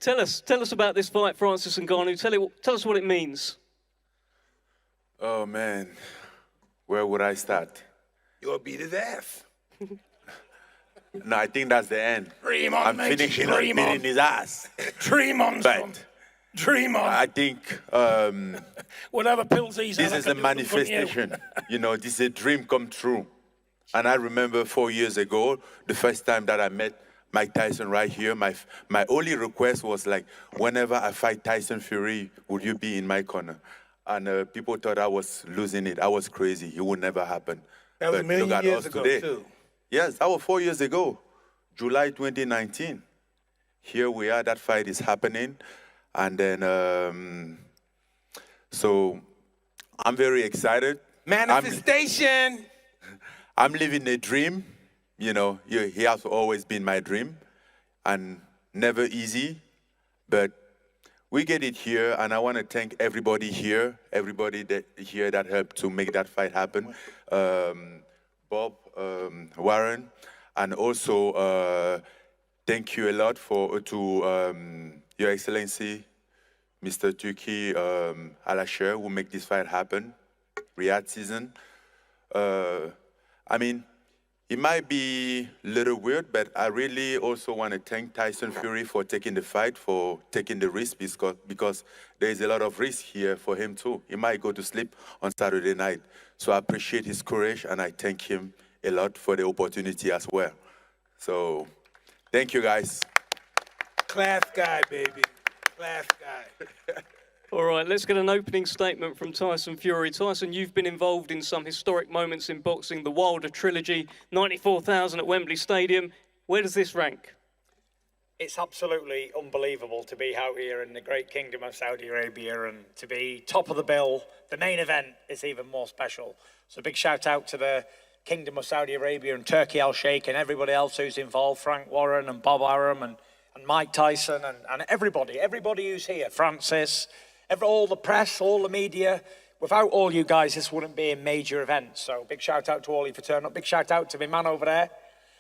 Tell us about this fight, Francis Ngannou. Tell us what it means. Oh man, where would I start? You'll beat his ass. No, I think that's the end. Dream on, I'm mate. finishing on Dream on. beating his ass. Dream on, son. But Dream on. I think Whatever pills he's this had, I is can a do them for you. manifestation. You know, this is a dream come true. And I remember 4 years ago, the first time that I met Mike Tyson right here, my only request was like, whenever I fight Tyson Fury, would you be in my corner? And people thought I was losing it. I was crazy. It would never happen. That was But a million look at years us ago, today. too. Yes, that was 4 years ago, July 2019. Here we are, that fight is happening. And then, so I'm very excited. Manifestation. I'm living a dream. You know, he has always been my dream and never easy, but we get it here, and I want to thank everybody here, that helped to make that fight happen. Bob, Warren, and also thank you a lot to Your Excellency, Mr. Turki Alasher, who make this fight happen, Riyadh season. I mean, it might be a little weird, but I really also want to thank Tyson Fury for taking the fight, for taking the risk, because there is a lot of risk here for him too. He might go to sleep on Saturday night. So I appreciate his courage, and I thank him a lot for the opportunity as well. So thank you, guys. Class guy, baby. Class guy. All right, let's get an opening statement from Tyson Fury. Tyson, you've been involved in some historic moments in boxing, the Wilder trilogy, 94,000 at Wembley Stadium. Where does this rank? It's absolutely unbelievable to be out here in the great kingdom of Saudi Arabia and to be top of the bill. The main event is even more special. So big shout out to the Kingdom of Saudi Arabia and Turkey Al Sheikh and everybody else who's involved, Frank Warren and Bob Arum and Mike Tyson and everybody who's here, Francis, all the press, all the media. Without all you guys, this wouldn't be a major event. So big shout out to all you for turning up. Big shout out to my man over there,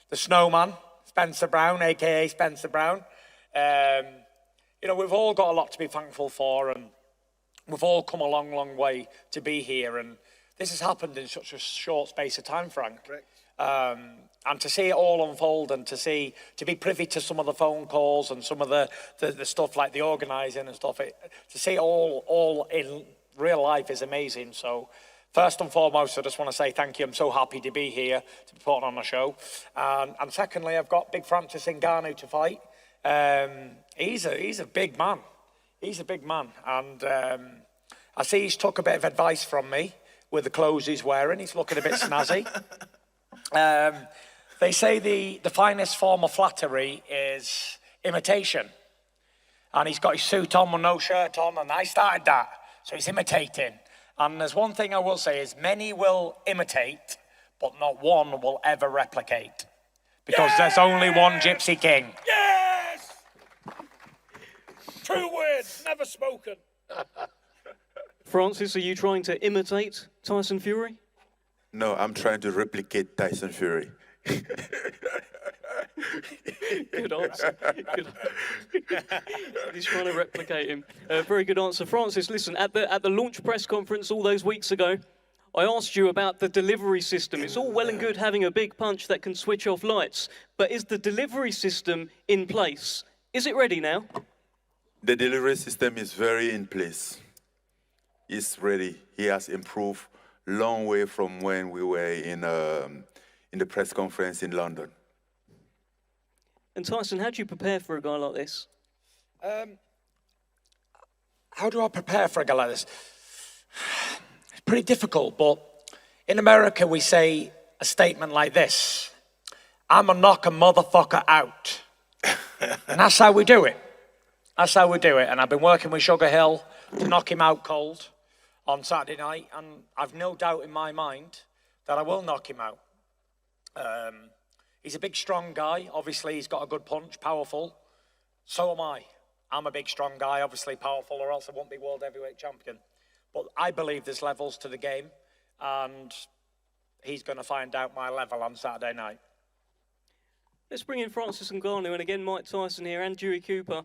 the snowman, Spencer Brown, AKA Spencer Brown. You know, we've all got a lot to be thankful for, and we've all come a long, long way to be here. And this has happened in such a short space of time, Frank. And to see it all unfold and to be privy to some of the phone calls and some of the stuff like the organising and stuff, to see it all in real life is amazing. So first and foremost, I just want to say thank you. I'm so happy to be here, to be putting on a show. And secondly, I've got big Francis Ngannou to fight. He's a big man. He's a big man. And I see he's took a bit of advice from me with the clothes he's wearing. He's looking a bit snazzy. They say the finest form of flattery is imitation. And he's got his suit on with no shirt on, and I started that. So he's imitating. And there's one thing I will say is many will imitate, but not one will ever replicate. Because there's only one Gypsy King. Yes! True words, never spoken. Francis, are you trying to imitate Tyson Fury? No, I'm trying to replicate Tyson Fury. Good answer. He's trying to replicate him. Very good answer. Francis, listen, at the launch press conference all those weeks ago, I asked you about the delivery system. It's all well and good having a big punch that can switch off lights, but is the delivery system in place? Is it ready now? The delivery system is very in place. It's ready. He has improved long way from when we were in the press conference in London. And Tyson, how do you prepare for a guy like this? How do I prepare for a guy like this? It's pretty difficult, but in America we say a statement like this: "I'm gonna knock a motherfucker out." And that's how we do it. That's how we do it. And I've been working with Sugar Hill to knock him out cold on Saturday night, and I've no doubt in my mind that I will knock him out. He's a big, strong guy. Obviously, he's got a good punch, powerful. So am I. I'm a big, strong guy, obviously powerful, or else I won't be world heavyweight champion. But I believe there's levels to the game, and he's going to find out my level on Saturday night. Let's bring in Francis Ngannou and again Mike Tyson here and Dewey Cooper.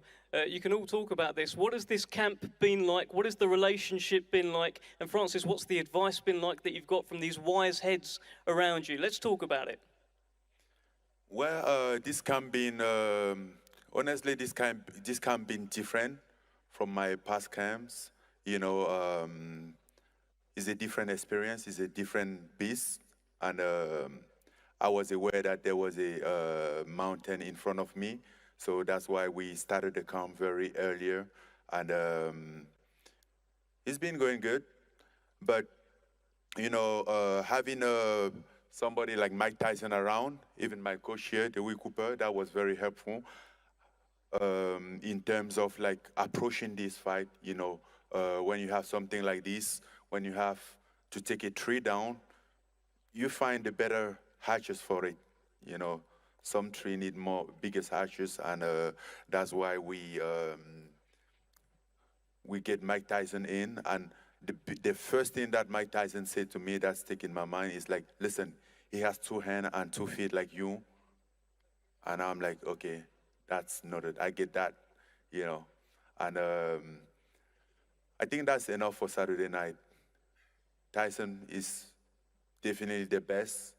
You can all talk about this. What has this camp been like? What has the relationship been like? And Francis, what's the advice been like that you've got from these wise heads around you? Let's talk about it. Well, this camp been honestly, this camp been different from my past camps. You know, it's a different experience. It's a different beast, and I was aware that there was a mountain in front of me, so that's why we started the camp very earlier, and it's been going good. But you know, having somebody like Mike Tyson around, even my coach here, Dewey Cooper, that was very helpful in terms of like approaching this fight. You know, when you have something like this, when you have to take a tree down, you find the better hatches for it. You know, some tree need more biggest hatches, and that's why we get Mike Tyson in. And the first thing that Mike Tyson said to me that stick in my mind is like, listen, he has 2 hands and 2 feet like you. And I'm like, okay, that's noted. I get that, you know. And I think that's enough for Saturday night. Tyson is definitely the best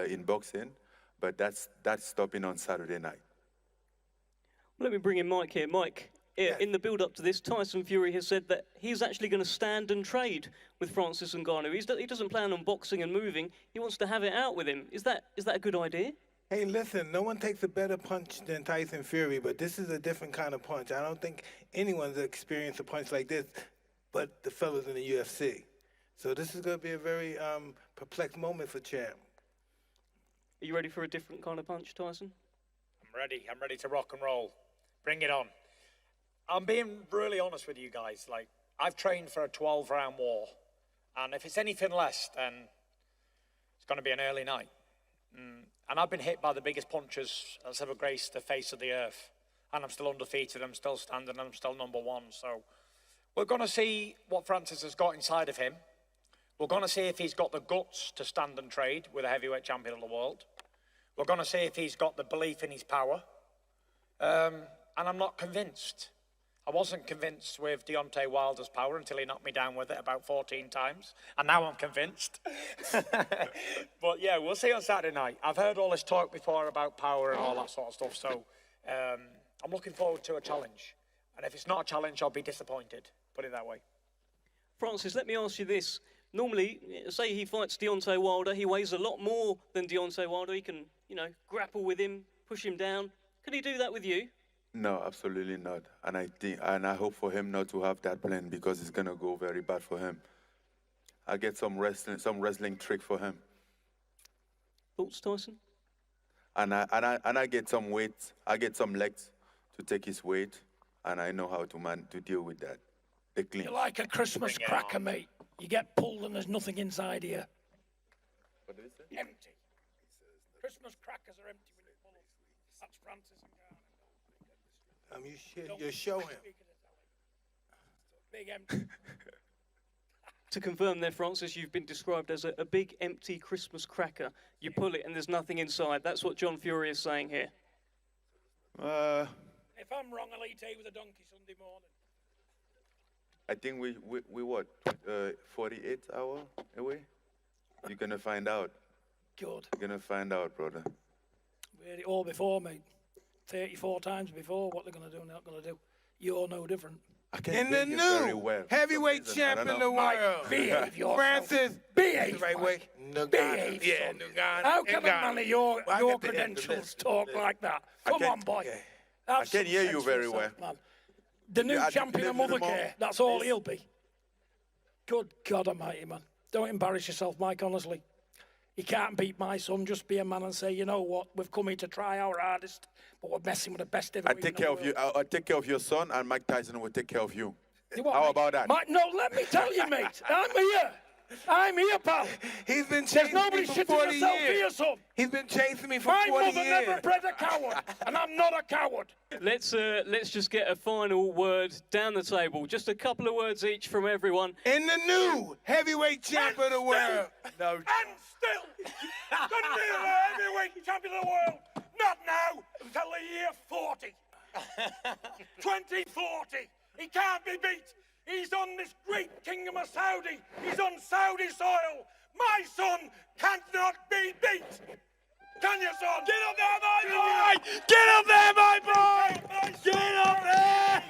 in boxing, but that's stopping on Saturday night. Let me bring in Mike here. Mike, in the build-up to this, Tyson Fury has said that he's actually going to stand and trade with Francis Ngannou. He doesn't plan on boxing and moving. He wants to have it out with him. Is that a good idea? Hey, listen, no one takes a better punch than Tyson Fury, but this is a different kind of punch. I don't think anyone's experienced a punch like this but the fellas in the UFC. So this is going to be a very perplexed moment for Champ. Are you ready for a different kind of punch, Tyson? I'm ready. I'm ready to rock and roll. Bring it on. I'm being really honest with you guys. Like, I've trained for a 12-round war, and if it's anything less, then it's going to be an early night. And I've been hit by the biggest punches that's ever graced the face of the earth, and I'm still undefeated. I'm still standing. I'm still #1. So we're going to see what Francis has got inside of him. We're going to see if he's got the guts to stand and trade with a heavyweight champion of the world. We're going to see if he's got the belief in his power. And I'm not convinced. I wasn't convinced with Deontay Wilder's power until he knocked me down with it about 14 times. And now I'm convinced. But yeah, we'll see on Saturday night. I've heard all this talk before about power and all that sort of stuff. So I'm looking forward to a challenge. And if it's not a challenge, I'll be disappointed. Put it that way. Francis, let me ask you this. Normally, say he fights Deontay Wilder, he weighs a lot more than Deontay Wilder. He can, you know, grapple with him, push him down. Can he do that with you? No, absolutely not. And I hope for him not to have that plan because it's gonna go very bad for him. I get some wrestling trick for him. Thoughts, Tyson? And I get some weight. I get some legs to take his weight, and I know how to deal with that. The clean. You're like a Christmas cracker, mate. You get pulled and there's nothing inside here. What did he say? Empty. Christmas crackers are empty when you pull them. That's Francis and Garner. You show him. Big empty. To confirm there, Francis, you've been described as a big, empty Christmas cracker. You pull it and there's nothing inside. That's what John Fury is saying here. If I'm wrong, I'll eat hay with a donkey Sunday morning. I think we what, 48 hours away? You're gonna find out. Good. You're gonna find out, brother. We had it all before, mate. 34 times before. What they're going to do, not going to do. You're no different. I can't In the hear you very new well. heavyweight For some reason, I champ don't in the know. world, Behave yourself. Francis. Behave, The right Mike. way. Behave, Yeah, son. Ngannou. How can a man of your Well, I get the end of credentials this. talk like that? Come can't- on, boy. okay. Have I some can't hear you sense very yourself, well. Man. The new Yeah, I champion of deliver them Mothercare. all. That's all Yes. he'll be. Good God almighty, man. Don't embarrass yourself, Mike, honestly. You can't beat my son. Just be a man and say, you know what, we've come here to try our hardest, but we're messing with the best I heavyweight take in the care of world. you. I'll take care of your son, and Mike Tyson will take care of you. You what, How mate? about that? Mike, no, let me tell you, mate. I'm here. I'm here, pal. He's been There's chasing nobody me for shitting 40 himself years. here, son. He's been chasing me for My 40 mother years. never bred a coward, and I'm not a coward. Let's just get a final word down the table. Just a couple of words each from everyone. In the new heavyweight champ of the world. No. And still, the new heavyweight champion of the world, Not now, till the year 40. 2040. He can't be beat. He's on this great kingdom of Saudi. He's on Saudi soil. My son cannot be beat. Can you, son? Get up there, my boy! Get up there, my boy! Get up there!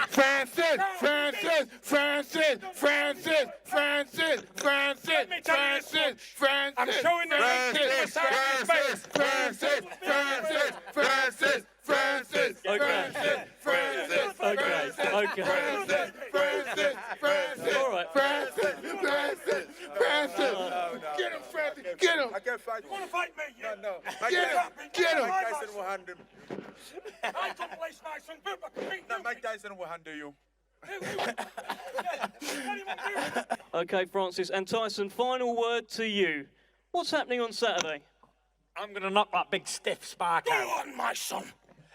Francis, Francis, Francis, Francis, Francis, Francis, Francis, Francis. I'm showing them Francis, Francis, Francis, Francis, Francis, Francis, Okay. Francis, Okay. Francis, Francis, All right. Francis, Francis, Francis. Get him, Francis, get him. I can't fight You want to fight me? No. Get him, get him. Tyson will handle him. I couldn't waste my son, but I can beat you. Mike Tyson will handle you. Okay, Francis and Tyson, final word to you. What's happening on Saturday? I'm going to knock that big stiff spark Go out. on, my son.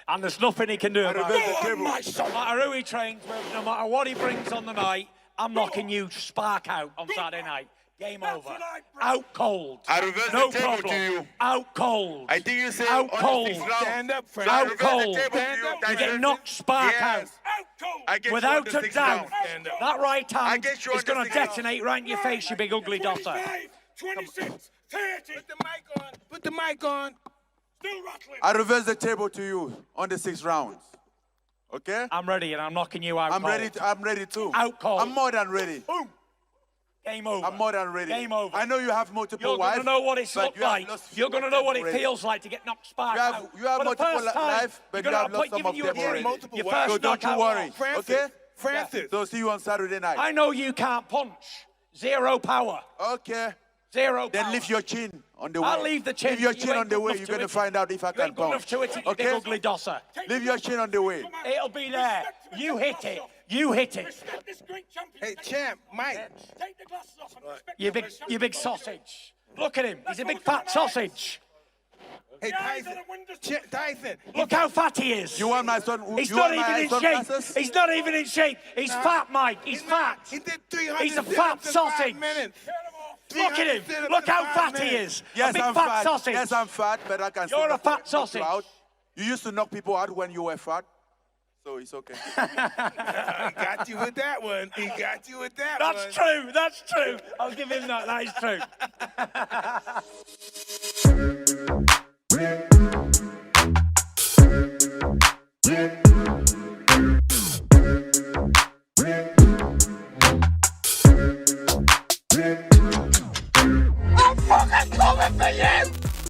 And there's nothing he can do about reverse it. the Go on, my son. No matter who he trains with, no matter what he brings on the night, I'm knocking you spark out on Saturday night. Game That's over. what I bring. Out cold. I reverse No the table problem. to you. Out cold. I think you said Out on the cold. 6th round. Stand up, I Francis. Out reverse the cold. table to Stand you, up. You Tyson. get knocked spark out. Yes. Out cold. I get you Without on the a 6th doubt. round. Stand up. That right I hand get you on is the going to 6th round. detonate right in your face, you big ugly dosser. 25, 26, 30. Put the mic on. Put the mic on. Still rattling. I reverse the table to you on the 6th round. Okay? I'm ready and I'm knocking you out I'm cold. ready. I'm ready too. Out cold. I'm more than ready. Boom. Game over. I'm more than ready. Game over. I know you have multiple You're wives. going to know what it's but looked you have like. lost You're going to some know of what them it already. feels like to get knocked spark You out. have For the multiple first time, life, but you're you gonna have lost put- some of giving them you a already. multiple Your wives. first So don't you knockout worry. loss. Francis, Okay? Francis. So see you on Saturday night. I know you can't punch. Zero power. Okay. Zero Then power. lift your chin on the way. I'll leave the chin. Leave your You chin ain't on the good way. enough You're to going to it. find out if I You can ain't good enough punch. to it, you big Okay? ugly dosser. Leave your chin on the way. It'll be there. You hit it. You hit it. Respect this great champion. Hey, champ, Mike. Take the glasses off and respect You the big, great you big champion. sausage. Look at him. He's a big fat sausage. Hey, The eyes Tyson. of the windows. Tyson. Look how fat he is. You want my son? He's you not want my even in son shape. glasses? He's not even in shape. He's fat, Mike. He's fat. He did 300 He's a sit-ups fat in 5 sausage. minutes. Turn them off. Look at him. 300 sit-ups Look in how 5 fat he minutes. is. Yes, a big I'm fat fat. sausage. Yes, I'm fat, but I can still You're a knock fat knock you sausage. out. You used to knock people out when you were fat, so it's okay. He got you with that one. He got you with that one. That's true. That's true. I'll give him that. That is true.